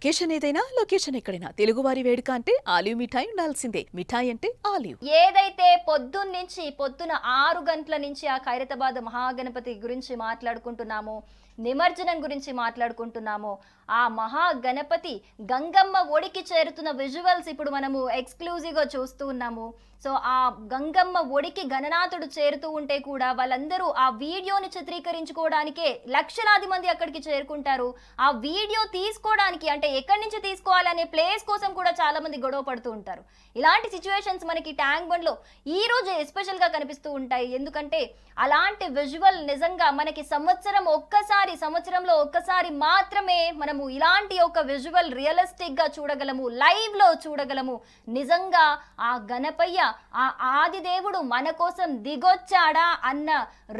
Occasion ఏదైనా location ఎక్కడైనా తెలుగువారి వేడుక అంటే ఆలివ్ మిఠాయి ఉండాల్సిందే. మిఠాయి అంటే ఆలివ్. ఏదైతే పొద్దున 6 గంటల నుంచి ఆ ఖైరతాబాద్ మహాగణపతి గురించి మాట్లాడుకుంటున్నామో, నిమజ్జనం గురించి మాట్లాడుకుంటున్నామో, ఆ మహాగణపతి గంగమ్మ ఒడికి చేరుతున్న విజువల్స్ ఇప్పుడు మనము ఎక్స్క్లూజివ్గా చూస్తూ ఉన్నాము. సో ఆ గంగమ్మ ఒడికి గణనాథుడు చేరుతూ ఉంటే కూడా వాళ్ళందరూ ఆ వీడియోని చిత్రీకరించుకోవడానికే లక్షలాది మంది అక్కడికి చేరుకుంటారు. ఆ వీడియో తీసుకోవడానికి అంటే ఎక్కడి నుంచి తీసుకోవాలనే ప్లేస్ కోసం కూడా చాలా మంది గొడవ పడుతూ ఉంటారు. ఇలాంటి సిచ్యువేషన్స్ మనకి ట్యాంక్ బండ్లో ఈ రోజు ఎస్పెషల్గా కనిపిస్తూ ఉంటాయి. ఎందుకంటే అలాంటి విజువల్ నిజంగా మనకి సంవత్సరంలో ఒక్కసారి మాత్రమే మనము ఇలాంటి ఒక విజువల్ రియలిస్టిక్గా చూడగలము, లైవ్లో చూడగలము. నిజంగా ఆ గణపయ్య ఆ ఆదిదేవుడు మన కోసం దిగొచ్చాడా అన్న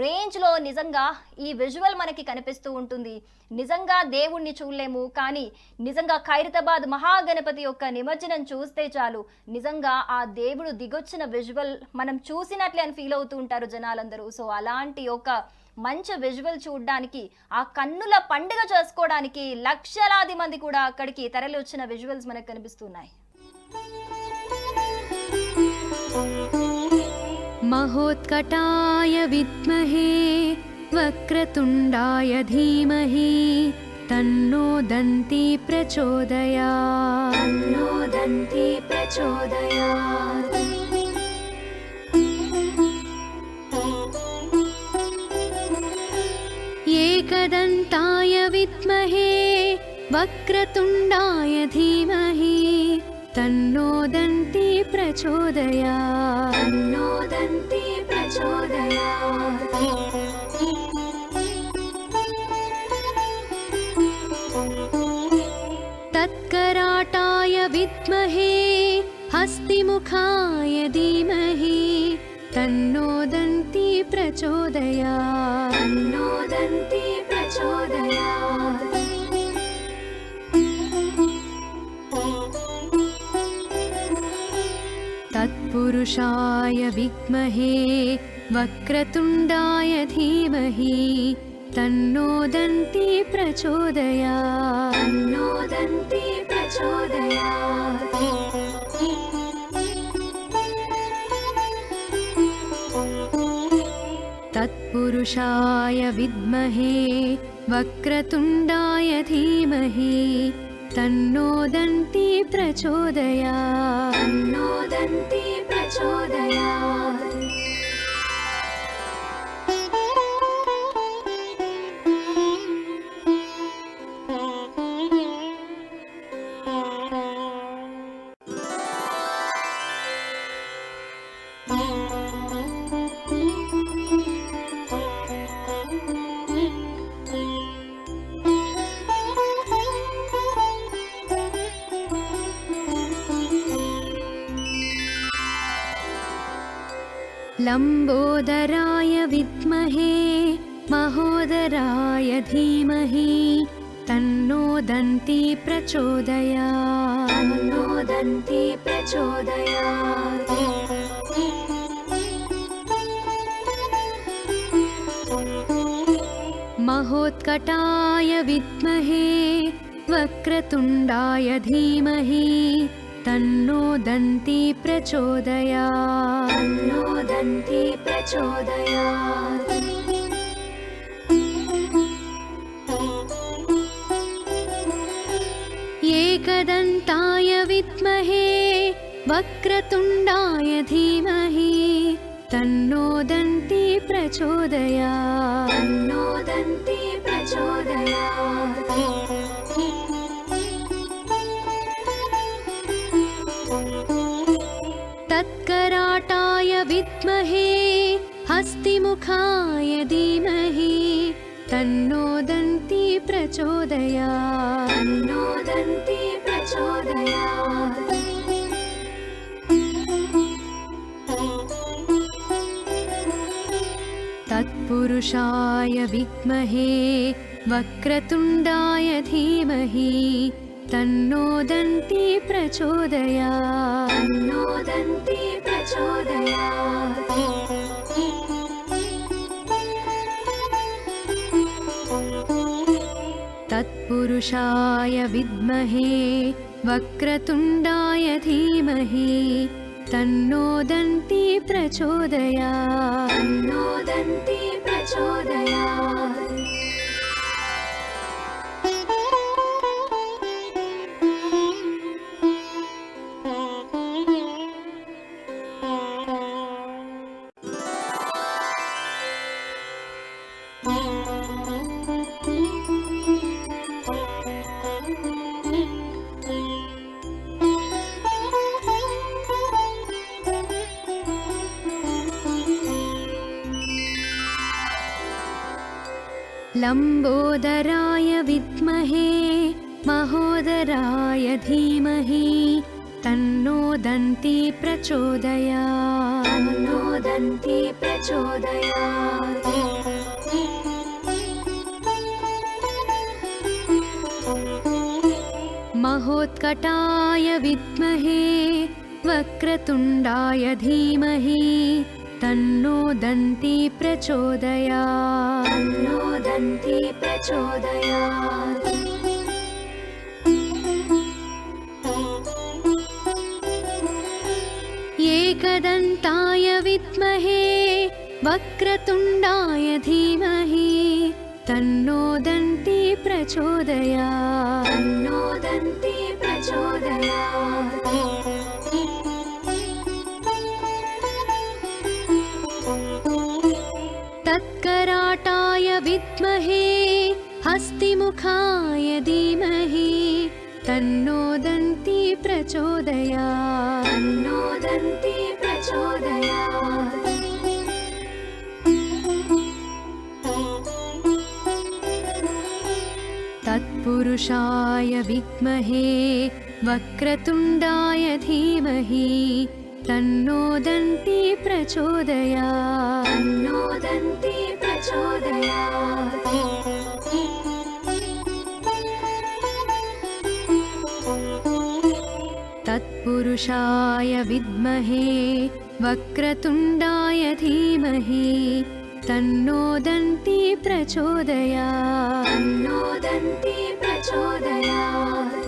రేంజ్లో నిజంగా ఈ విజువల్ మనకి కనిపిస్తూ ఉంటుంది. నిజంగా దేవుణ్ణి చూడలేము, కానీ నిజంగా ఖైరతాబాద్ మహాగణపతి యొక్క నిమజ్జనం చూస్తే చాలు నిజంగా ఆ దేవుడు దిగొచ్చిన విజువల్ మనం చూసినట్లే అని ఫీల్ అవుతూ ఉంటారు జనాలందరూ. సో అలాంటి ఒక మంచి విజువల్ చూడడానికి, ఆ కన్నుల పండుగ చేసుకోవడానికి లక్షలాది మంది కూడా అక్కడికి తరలి వచ్చిన విజువల్స్ మనకు కనిపిస్తున్నాయి. మహోత్కటాయ విద్మహే వక్రతుండాయ ధీమహి తన్నో దంతి ప్రచోదయాత్. ఏకదంతాయ విద్మహే వక్రతుండాయ ధీమహి తన్నో దంతి ప్రచోదయాత్. తత్కరాటాయ విద్మహే హస్తిముఖాయ ధీమహి తన్నో దంతి ప్రచోదయాత్. తత్పురుషాయ విద్మహే వక్రతుండాయ ధీమహి తన్నో దంతి ప్రచోదయాత్. తత్పురుషాయ విద్మహే వక్రతుండాయ ధీమహి తన్నో దంతి ప్రచోదయాత్. లంబోదరాయ విద్మహే మహోదరాయ ధీమహి తన్నో దంతి ప్రచోదయాత్. మహోత్కటాయ విద్మహే వక్రతుండాయ ధీమహి తన్నో దంతి ప్రచోదయాత్. ఏకదంతాయ విద్మహే వక్రతుండాయ ధీమహి తన్నో దంతి ప్రచోదయాత్. తత్కరాటాయ విద్మహే హస్తిముఖాయ ధీమహి తన్నో దంతి ప్రచోదయాత్. తత్పురుషాయ విద్మహే వక్రతుండాయ ధీమహి తన్నో దంతి ప్రచోదయాత్. తత్పురుషాయ तत्पुरुषाय विद्महे वक्रतुण्डाय धीमहि तन्नो दन्ती प्रचोदयात् तन्नो दन्ती प्रचोदयात्। लम्बोदराय विद्महे महोदराय धीमहि तन्नो दन्ती प्रचोदयात् तन्नो दन्ती प्रचोदयात्। महोत्कटाय विद्महे वक्रतुण्डाय धीमहि तन्नो दन्ती प्रचोदयात् तन्नो दन्ती प्रचोदयात्। एकदन्ताय विद्महे वक्रतुण्डाय धीमहि तन्नो दन्ती प्रचोदयात् तन्नो दन्ती प्रचोदयात्। तत्कराटाय विद्महे हस्तिमुखाय धीमहि तन्नो दन्ती प्रचोदयात् तन्नो दन्ती प्रचोदयात्। तत्पुरुषाय विद्महे वक्रतुण्डाय धीमहि तन्नो दन्ती प्रचोदयात् तन्नो दन्ती प्रचोदयात्। तत्पुरुषाय विद्महे वक्रतुण्डाय धीमहि तन्नो दन्ती प्रचोदयात् तन्नो दन्ती प्रचोदयात्।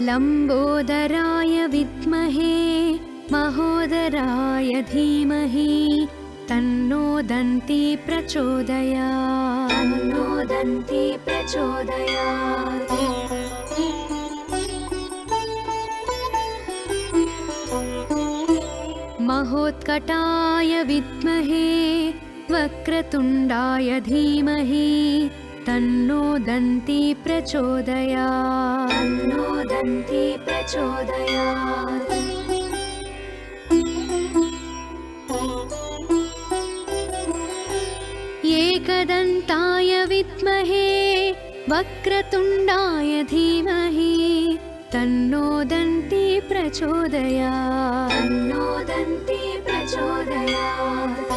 लम्बोदराय विद्महे महोदराय धीमहि तन्नो दन्ती प्रचोदयात् तन्नो दन्ती प्रचोदयात्। महोत्कटाय विद्महे वक्रतुण्डाय धीमहि तन्नो दन्ती प्रचोदयात् तन्नो दन्ती प्रचोदयात्। एकदन्ताय विद्महे वक्रतुण्डाय धीमहि तन्नो दन्ती प्रचोदयात् तन्नो दन्ती प्रचोदयात्।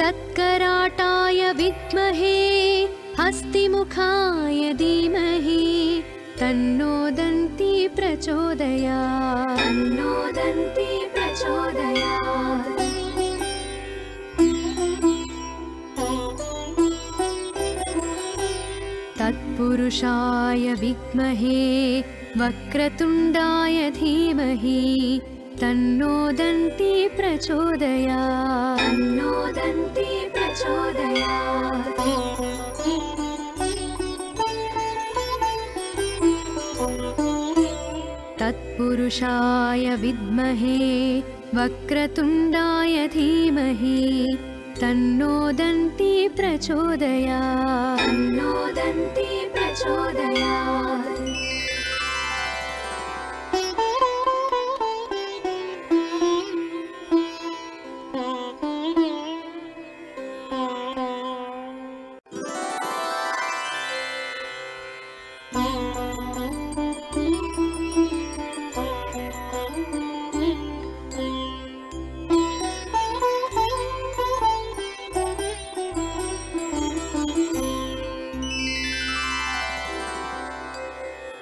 तत्कराटाय विद्महे हस्तिमुखाय धीमहि तन्नो दन्ती प्रचोदयात् तन्नो दन्ती प्रचोदयात्। तत्पुरुषाय विद्महे वक्रतुण्डाय धीमहि तन्नो दन्ती प्रचोदयात् तन्नो दन्ती प्रचोदयात्। तत्पुरुषाय विद्महे वक्रतुण्डाय धीमहि तन्नो दन्ती प्रचोदयात् तन्नो दन्ती प्रचोदयात्।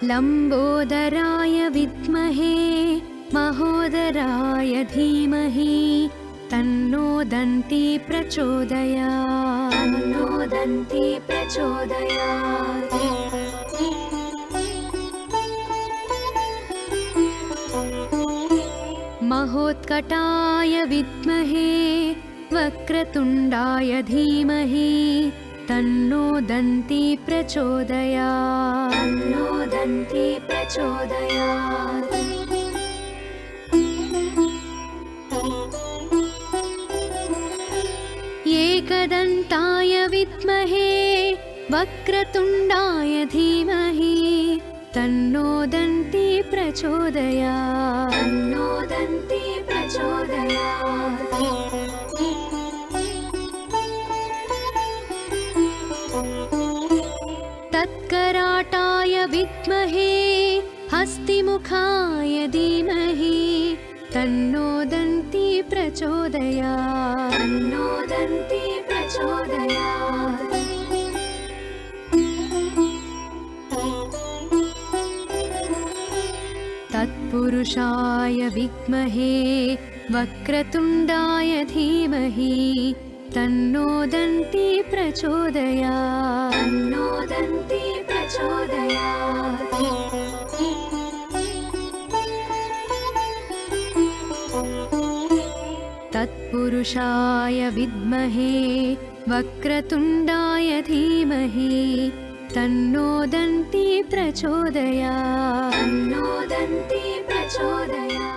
लम्बोदराय विद्महे महोदराय धीमहि तन्नो दन्ती प्रचोदयात् तन्नो दन्ती प्रचोदयात्। महोत्कटाय विद्महे वक्रतुण्डाय धीमहि तन्नो दन्ती प्रचोदयात् तन्नो दन्ती प्रचोदयात्। एकदन्ताय विद्महे वक्रतुण्डाय धीमहि तन्नो दन्ती प्रचोदयात् तन्नो दन्ती प्रचोदयात्। तत्कराटाय विद्महे हस्तिमुखाय धीमहि तन्नो दन्ती प्रचोदयात् तन्नो दन्ती प्रचोदयात्। तत्पुरुषाय विद्महे वक्रतुण्डाय धीमहि तन्नो दन्ती प्रचोदयात् तन्नो दन्ती प्रचोदयात्। तत्पुरुषाय विद्महे वक्रतुण्डाय धीमहि तन्नो दन्ती प्रचोदयात् तन्नो दन्ती प्रचोदयात्।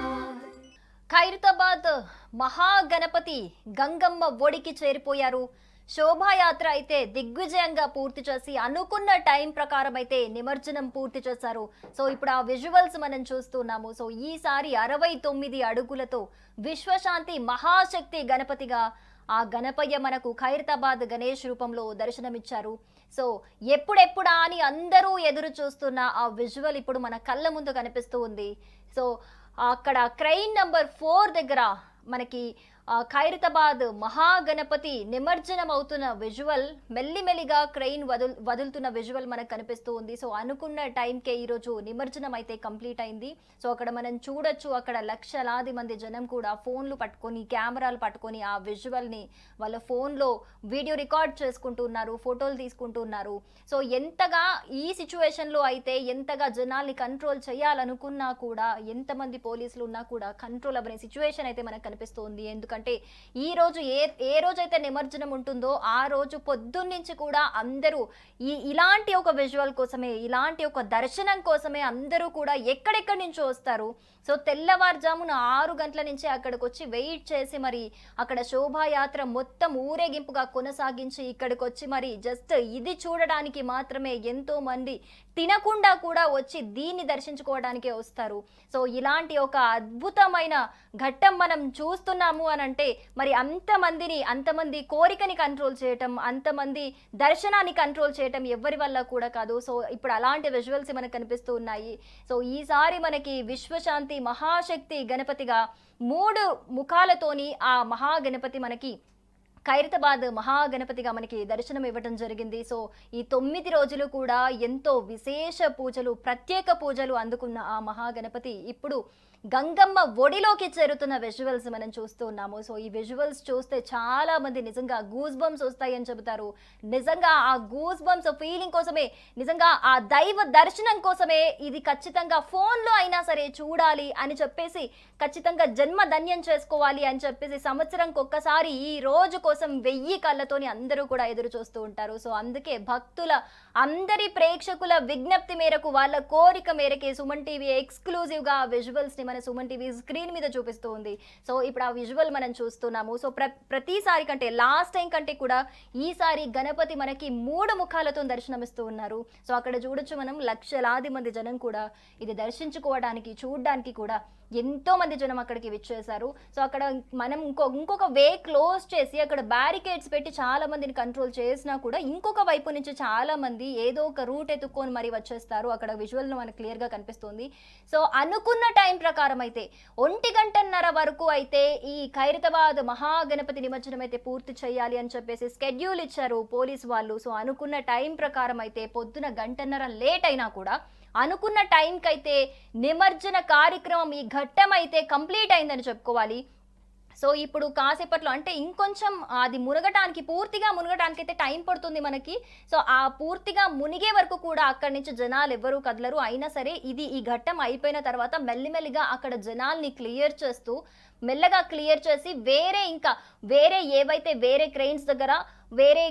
ఖైరతాబాద్ మహాగణపతి గంగమ్మ ఒడికి చేరిపోయారు. శోభాయాత్ర అయితే దిగ్విజయంగా పూర్తి చేసి అనుకున్న టైం ప్రకారం అయితే నిమజ్జనం పూర్తి చేశారు. సో ఇప్పుడు ఆ విజువల్స్ మనం చూస్తున్నాము. సో ఈసారి 69 అడుగులతో విశ్వశాంతి మహాశక్తి గణపతిగా ఆ గణపయ్య మనకు ఖైరతాబాద్ గణేష్ రూపంలో దర్శనమిచ్చారు. సో ఎప్పుడెప్పుడా అని అందరూ ఎదురు చూస్తున్న ఆ విజువల్ ఇప్పుడు మన కళ్ళ ముందు కనిపిస్తూ ఉంది. సో అక్కడ క్రెయిన్ నంబర్ 4 దగ్గర మనకి ఖైరతాబాద్ మహాగణపతి నిమజ్జనం అవుతున్న విజువల్, మెల్లిమెల్లిగా క్రెయిన్ వదులుతున్న విజువల్ మనకు కనిపిస్తూ ఉంది. సో అనుకున్న టైంకే ఈరోజు నిమజ్జనం అయితే కంప్లీట్ అయింది. సో అక్కడ మనం చూడొచ్చు, అక్కడ లక్షలాది మంది జనం కూడా ఫోన్లు పట్టుకొని, కెమెరాలు పట్టుకొని ఆ విజువల్ని వాళ్ళ ఫోన్లో వీడియో రికార్డ్ చేసుకుంటున్నారు, ఫోటోలు తీసుకుంటున్నారు. సో ఎంతగా ఈ సిచ్యువేషన్లో అయితే ఎంతగా జనాల్ని కంట్రోల్ చేయాలనుకున్నా కూడా, ఎంతమంది పోలీసులు ఉన్నా కూడా కంట్రోల్ అవ్వని సిచ్యువేషన్ అయితే మనకు కనిపిస్తుంది. ఎందుకంటే ఈ రోజు ఏ రోజైతే నిమజ్జనం ఉంటుందో ఆ రోజు పొద్దున్నుంచి కూడా అందరూ ఇలాంటి ఒక విజువల్ కోసమే, ఇలాంటి ఒక దర్శనం కోసమే అందరూ కూడా ఎక్కడెక్కడి నుంచో వస్తారు. సో తెల్లవారుజామున 6 గంటల నుంచి అక్కడికి వచ్చి వెయిట్ చేసి మరి అక్కడ శోభాయాత్ర మొత్తం ఊరేగింపుగా కొనసాగించి ఇక్కడికి వచ్చి మరి జస్ట్ ఇది చూడడానికి మాత్రమే ఎంతో మంది తినకుండా కూడా వచ్చి దీన్ని దర్శించుకోవడానికే వస్తారు. సో ఇలాంటి ఒక అద్భుతమైన ఘట్టం మనం చూస్తున్నాము అని అంటే మరి అంతమంది కోరికని కంట్రోల్ చేయటం, అంతమంది దర్శనాన్ని కంట్రోల్ చేయటం ఎవరి వల్ల కూడా కాదు. సో ఇప్పుడు అలాంటి విజువల్స్ మనకు కనిపిస్తూ ఉన్నాయి. సో ఈసారి మనకి విశ్వశాంతి మహాశక్తి గణపతిగా 3 ముఖాలతోని ఆ మహాగణపతి మనకి ఖైరతాబాద్ మహాగణపతిగా మనకి దర్శనం ఇవ్వడం జరిగింది. సో ఈ 9 రోజులు కూడా ఎంతో విశేష పూజలు, ప్రత్యేక పూజలు అందుకున్న ఆ మహాగణపతి ఇప్పుడు గంగమ్మ ఒడిలోకి చేరుతున్న విజువల్స్ మనం చూస్తూ ఉన్నాము. సో ఈ విజువల్స్ చూస్తే చాలా మంది నిజంగా గూస్ బంప్స్ వస్తాయి అని చెబుతారు. నిజంగా ఆ గూస్ బంప్స్ ఫీలింగ్ కోసమే, నిజంగా ఆ దైవ దర్శనం కోసమే ఇది ఖచ్చితంగా ఫోన్లో అయినా సరే చూడాలి అని చెప్పేసి, ఖచ్చితంగా జన్మ ధన్యం చేసుకోవాలి అని చెప్పేసి సంవత్సరంకి ఒక్కసారి ఈ రోజు కోసం 1000 కళ్ళతోని అందరూ కూడా ఎదురు చూస్తూ ఉంటారు. సో అందుకే భక్తుల అందరి ప్రేక్షకుల విజ్ఞప్తి మేరకు, వాళ్ళ కోరిక మేరకే సుమన్ టీవీ ఎక్స్క్లూజివ్గా ఆ విజువల్స్ని మన సుమన్ టీవీ స్క్రీన్ మీద చూపిస్తూ ఉంది. సో ఇప్పుడు ఆ విజువల్ మనం చూస్తున్నాము. సో ప్రతిసారి కంటే, లాస్ట్ టైం కంటే కూడా ఈసారి గణపతి మనకి 3 ముఖాలతో దర్శనమిస్తూ ఉన్నారు. సో అక్కడ చూడొచ్చు మనం, లక్షలాది మంది జనం కూడా ఇది దర్శించుకోవడానికి, చూడడానికి కూడా ఎంతో మంది జనం అక్కడికి విచ్చేశారు. సో అక్కడ మనం ఇంకొక వే క్లోజ్ చేసి అక్కడ బ్యారికేడ్స్ పెట్టి చాలా మందిని కంట్రోల్ చేసినా కూడా ఇంకొక వైపు నుంచి చాలా మంది ఏదో ఒక రూట్ ఎత్తుక్కొని మరి వచ్చేస్తారు. అక్కడ విజువల్ మనకు క్లియర్గా కనిపిస్తుంది. సో అనుకున్న టైం ప్రకారం అయితే 1:30 వరకు అయితే ఈ ఖైరతాబాద్ మహాగణపతి నిమజ్జనం అయితే పూర్తి చేయాలి అని చెప్పేసి స్కెడ్యూల్ ఇచ్చారు పోలీస్ వాళ్ళు. సో అనుకున్న టైం ప్రకారం అయితే పొద్దున 1:30 లేట్ అయినా కూడా అనుకున్న టైంకి అయితే నిమజ్జన కార్యక్రమం ఈ ఘట్టం అయితే కంప్లీట్ అయిందని చెప్పుకోవాలి. సో ఇప్పుడు కాసేపట్లో అంటే ఇంకొంచెం అది పూర్తిగా మునగటానికి అయితే టైం పడుతుంది మనకి. సో ఆ పూర్తిగా మునిగే వరకు కూడా అక్కడి నుంచి జనాలు ఎవ్వరూ కదలరు. అయినా సరే ఈ ఘట్టం అయిపోయిన తర్వాత మెల్లిమెల్లిగా అక్కడ జనాల్ని మెల్లగా క్లియర్ చేసి వేరే ఏవైతే వేరే క్రెయిన్స్ దగ్గర వేరే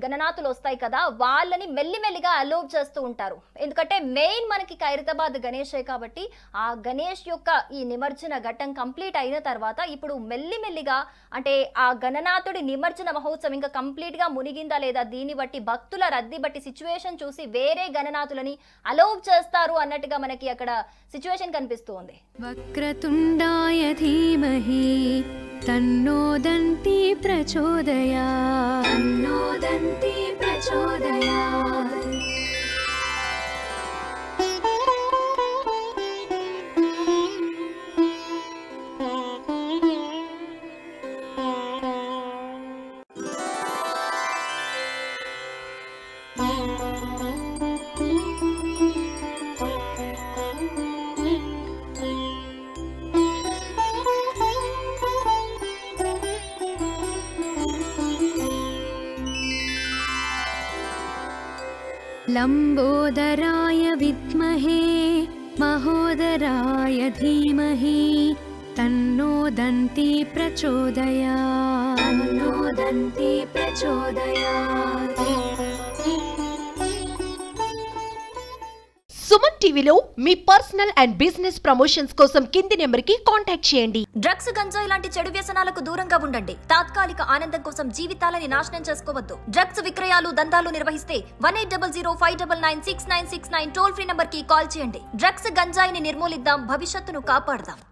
గణనాథులు వస్తాయి కదా, వాళ్ళని మెల్లిమెల్లిగా అలౌ చేస్తూ ఉంటారు. ఎందుకంటే మెయిన్ మనకి ఖైరతాబాద్ గణేషే కాబట్టి ఆ గణేష్ యొక్క ఈ నిమజ్జన ఘట్టం కంప్లీట్ అయిన తర్వాత ఇప్పుడు మెల్లిమెల్లిగా అంటే ఆ గణనాథుడి నిమజ్జన మహోత్సవం ఇంకా కంప్లీట్ గా మునిగిందా లేదా దీన్ని బట్టి భక్తుల రద్దీ బట్టి సిచ్యువేషన్ చూసి వేరే గణనాథులని అలౌ చేస్తారు అన్నట్టుగా మనకి అక్కడ సిచ్యువేషన్ కనిపిస్తూ ఉంది. వక్రతుండాయ ధీమహి తన్నో దంతి ప్రచోదయాత్. తన్నో దంతి ప్రచోదయాత్. लंबोदराय विद्महे महोदराय धीमहि तन्नो दन्ति प्रचोदयात्. तन्नो दन्ति प्रचोदयात्. సుమన్ టీవీలో మీ పర్సనల్ అండ్ బిజినెస్ ప్రమోషన్స్ కోసం కింది నెంబర్కి కాంటాక్ట్ చేయండి. డ్రగ్స్, గంజాయి లాంటి చెడు వ్యసనాలకు దూరంగా ఉండండి. తాత్కాలిక ఆనందం కోసం జీవితాలని నాశనం చేసుకోవద్దు. డ్రగ్స్ విక్రయాలు, దందాలు నిర్వహిస్తే 180059969969 టోల్ ఫ్రీ నంబర్ కి కాల్ చేయండి. డ్రగ్స్, గంజాయిని నిర్మూలిద్దాం, భవిష్యత్తును కాపాడదాం.